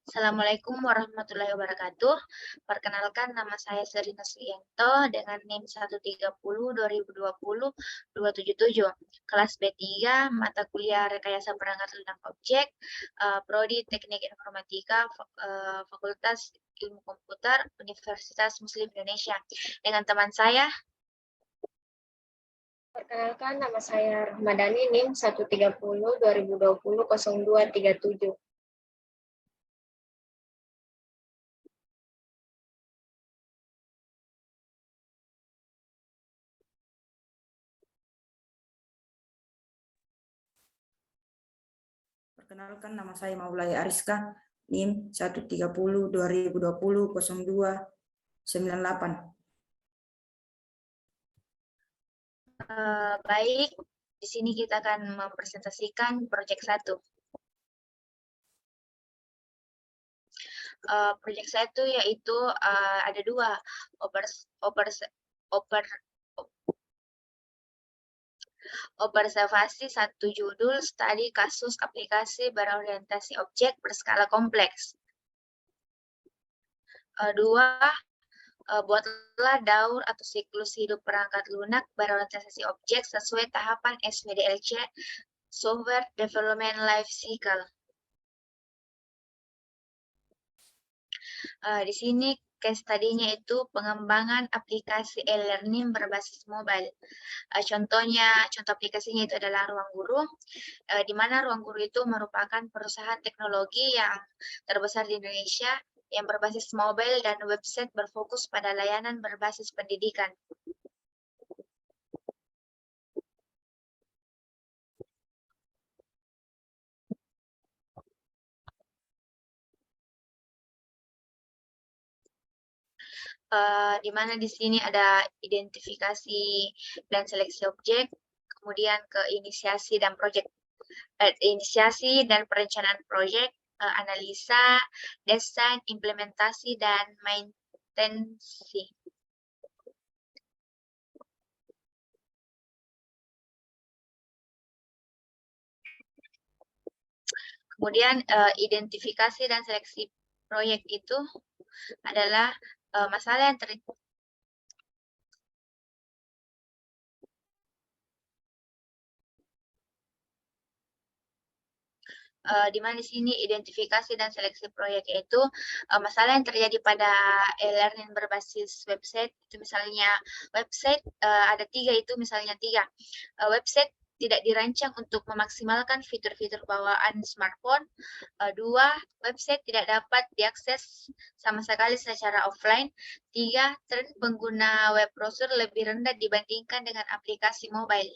Assalamualaikum warahmatullahi wabarakatuh. Perkenalkan, nama saya Serina Suyanto dengan NIM 130-2020-277. Kelas B3, mata kuliah Rekayasa Perangkat Lunak Objek, Prodi Teknik Informatika, Fakultas Ilmu Komputer, Universitas Muslim Indonesia. Dengan teman saya. Perkenalkan, nama saya Rahmadani, NIM 130-2020-0237. Perkenalkan, nama saya Maulai Ariska, NIM 130-2020-0298. Baik, di sini kita akan mempresentasikan proyek 1. Proyek 1 yaitu ada 2, observasi 1 judul studi kasus aplikasi berorientasi objek berskala kompleks. 2, buatlah daur atau siklus hidup perangkat lunak berorientasi objek sesuai tahapan SPDLC Software Development Life Cycle. Di sini case study-nya itu pengembangan aplikasi e-learning berbasis mobile. Contoh aplikasinya itu adalah Ruang Guru, di mana Ruang Guru itu merupakan perusahaan teknologi yang terbesar di Indonesia yang berbasis mobile dan website berfokus pada layanan berbasis pendidikan. Di mana di sini ada identifikasi dan seleksi objek, kemudian ke inisiasi dan perencanaan proyek, analisa, desain, implementasi, dan maintenance. Kemudian identifikasi dan seleksi proyek itu adalah masalah yang di mana di sini identifikasi dan seleksi proyek itu masalah yang terjadi pada e-learning berbasis website. Itu misalnya website ada 3 itu, misalnya 3 website tidak dirancang untuk memaksimalkan fitur-fitur bawaan smartphone. 2, website tidak dapat diakses sama sekali secara offline. 3, tren pengguna web browser lebih rendah dibandingkan dengan aplikasi mobile.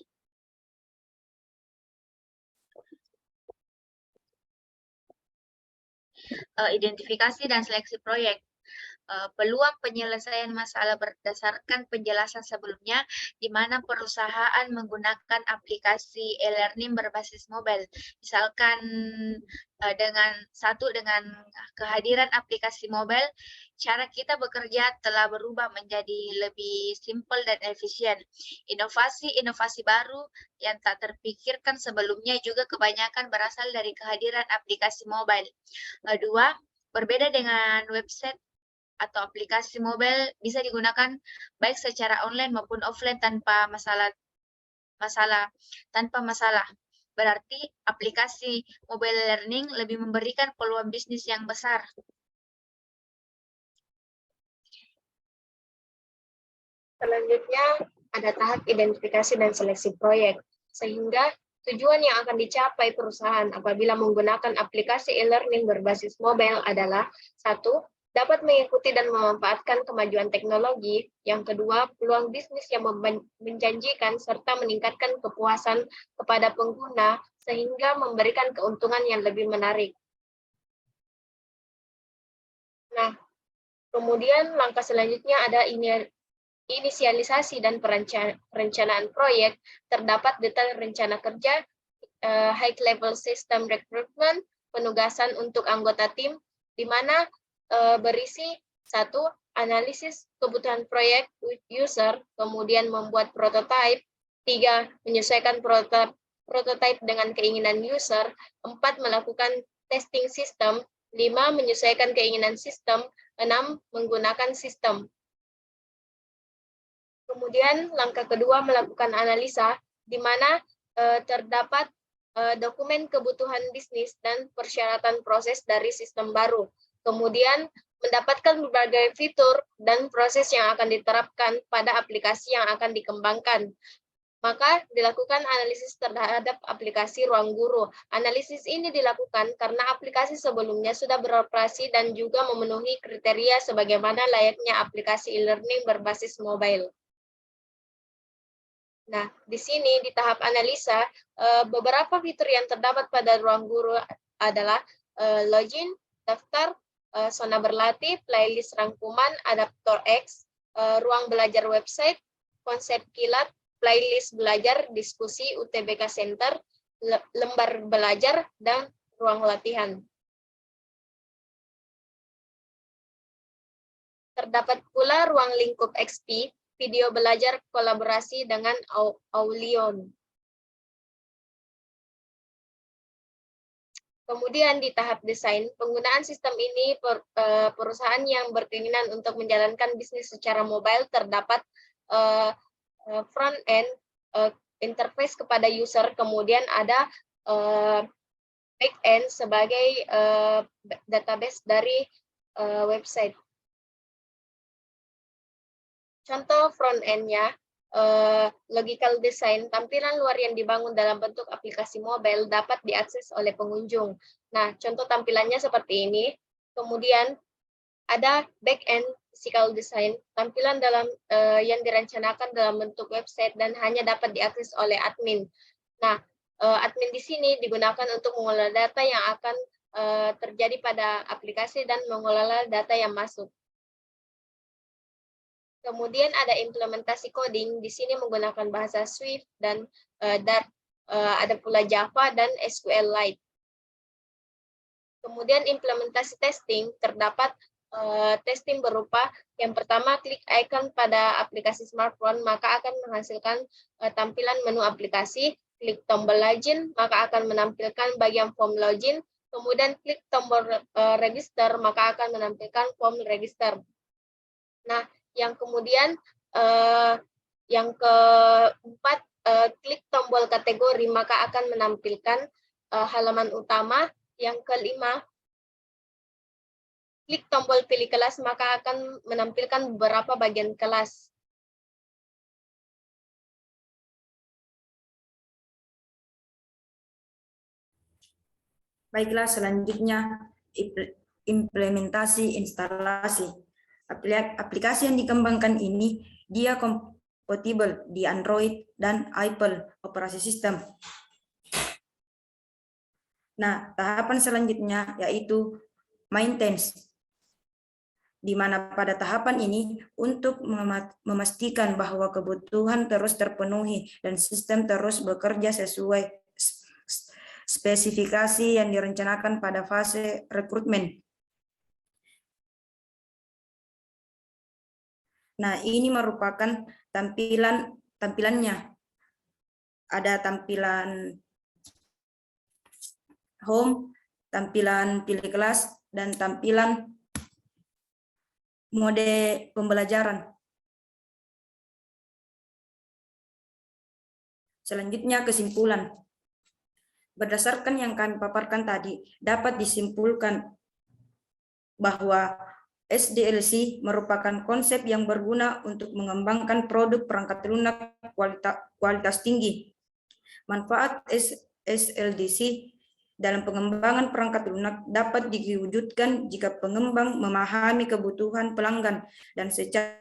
Identifikasi dan seleksi proyek. Peluang penyelesaian masalah berdasarkan penjelasan sebelumnya, di mana perusahaan menggunakan aplikasi e-learning berbasis mobile. Misalkan dengan kehadiran aplikasi mobile, cara kita bekerja telah berubah menjadi lebih simpel dan efisien. Inovasi baru yang tak terpikirkan sebelumnya juga kebanyakan berasal dari kehadiran aplikasi mobile. 2, berbeda dengan website atau aplikasi mobile bisa digunakan baik secara online maupun offline tanpa masalah. Berarti aplikasi mobile learning lebih memberikan peluang bisnis yang besar. Selanjutnya ada tahap identifikasi dan seleksi proyek, sehingga tujuan yang akan dicapai perusahaan apabila menggunakan aplikasi e-learning berbasis mobile adalah 1, dapat mengikuti dan memanfaatkan kemajuan teknologi. Yang kedua, peluang bisnis yang menjanjikan serta meningkatkan kepuasan kepada pengguna sehingga memberikan keuntungan yang lebih menarik. Nah, kemudian langkah selanjutnya ada inisialisasi dan perencanaan proyek. Terdapat detail rencana kerja, high level system recruitment, penugasan untuk anggota tim, di mana berisi 1, analisis kebutuhan proyek with user, kemudian membuat prototype, 3, menyesuaikan prototipe dengan keinginan user, 4 melakukan testing sistem, 5 menyesuaikan keinginan sistem, 6 menggunakan sistem. Kemudian langkah kedua melakukan analisa, di mana terdapat dokumen kebutuhan bisnis dan persyaratan proses dari sistem baru. Kemudian mendapatkan berbagai fitur dan proses yang akan diterapkan pada aplikasi yang akan dikembangkan. Maka dilakukan analisis terhadap aplikasi Ruang Guru. Analisis ini dilakukan karena aplikasi sebelumnya sudah beroperasi dan juga memenuhi kriteria sebagaimana layaknya aplikasi e-learning berbasis mobile. Nah, di sini di tahap analisa, beberapa fitur yang terdapat pada Ruang Guru adalah login, daftar, zona berlatih, playlist rangkuman, adaptor X, ruang belajar website, konsep kilat, playlist belajar, diskusi, UTBK Center, lembar belajar, dan ruang latihan. Terdapat pula ruang lingkup XP, video belajar kolaborasi dengan Aulion. Kemudian di tahap desain, penggunaan sistem ini perusahaan yang berkeinginan untuk menjalankan bisnis secara mobile terdapat front end, interface kepada user, kemudian ada back end sebagai database dari website. Contoh front end-nya, logical design, tampilan luar yang dibangun dalam bentuk aplikasi mobile dapat diakses oleh pengunjung. Nah, contoh tampilannya seperti ini. Kemudian ada back-end physical design, tampilan dalam yang dirancangkan dalam bentuk website dan hanya dapat diakses oleh admin. Nah, admin di sini digunakan untuk mengelola data yang akan terjadi pada aplikasi dan mengelola data yang masuk. Kemudian ada implementasi coding, di sini menggunakan bahasa Swift dan Dart, ada pula Java dan SQLite. Kemudian implementasi testing, terdapat testing berupa yang pertama klik icon pada aplikasi smartphone, maka akan menghasilkan tampilan menu aplikasi, klik tombol login, maka akan menampilkan bagian form login, kemudian klik tombol register, maka akan menampilkan form register. Nah, yang kemudian yang keempat, klik tombol kategori, maka akan menampilkan halaman utama. Yang kelima, klik tombol pilih kelas, maka akan menampilkan beberapa bagian kelas. Baiklah, selanjutnya implementasi instalasi. Aplikasi yang dikembangkan ini dia kompatibel di Android dan Apple operasi sistem. Nah, tahapan selanjutnya yaitu maintenance, di mana pada tahapan ini untuk memastikan bahwa kebutuhan terus terpenuhi dan sistem terus bekerja sesuai spesifikasi yang direncanakan pada fase rekrutmen. Nah, ini merupakan tampilannya. Ada tampilan home, tampilan pilih kelas, dan tampilan mode pembelajaran. Selanjutnya kesimpulan. Berdasarkan yang kami paparkan tadi, dapat disimpulkan bahwa SDLC merupakan konsep yang berguna untuk mengembangkan produk perangkat lunak kualitas tinggi. Manfaat SLDC dalam pengembangan perangkat lunak dapat diwujudkan jika pengembang memahami kebutuhan pelanggan dan secara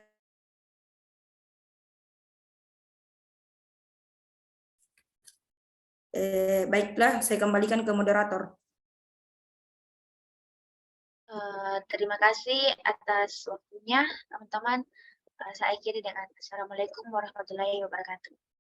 baiklah, saya kembalikan ke moderator. Terima kasih atas waktunya, teman-teman. Saya akhiri dengan Assalamualaikum warahmatullahi wabarakatuh.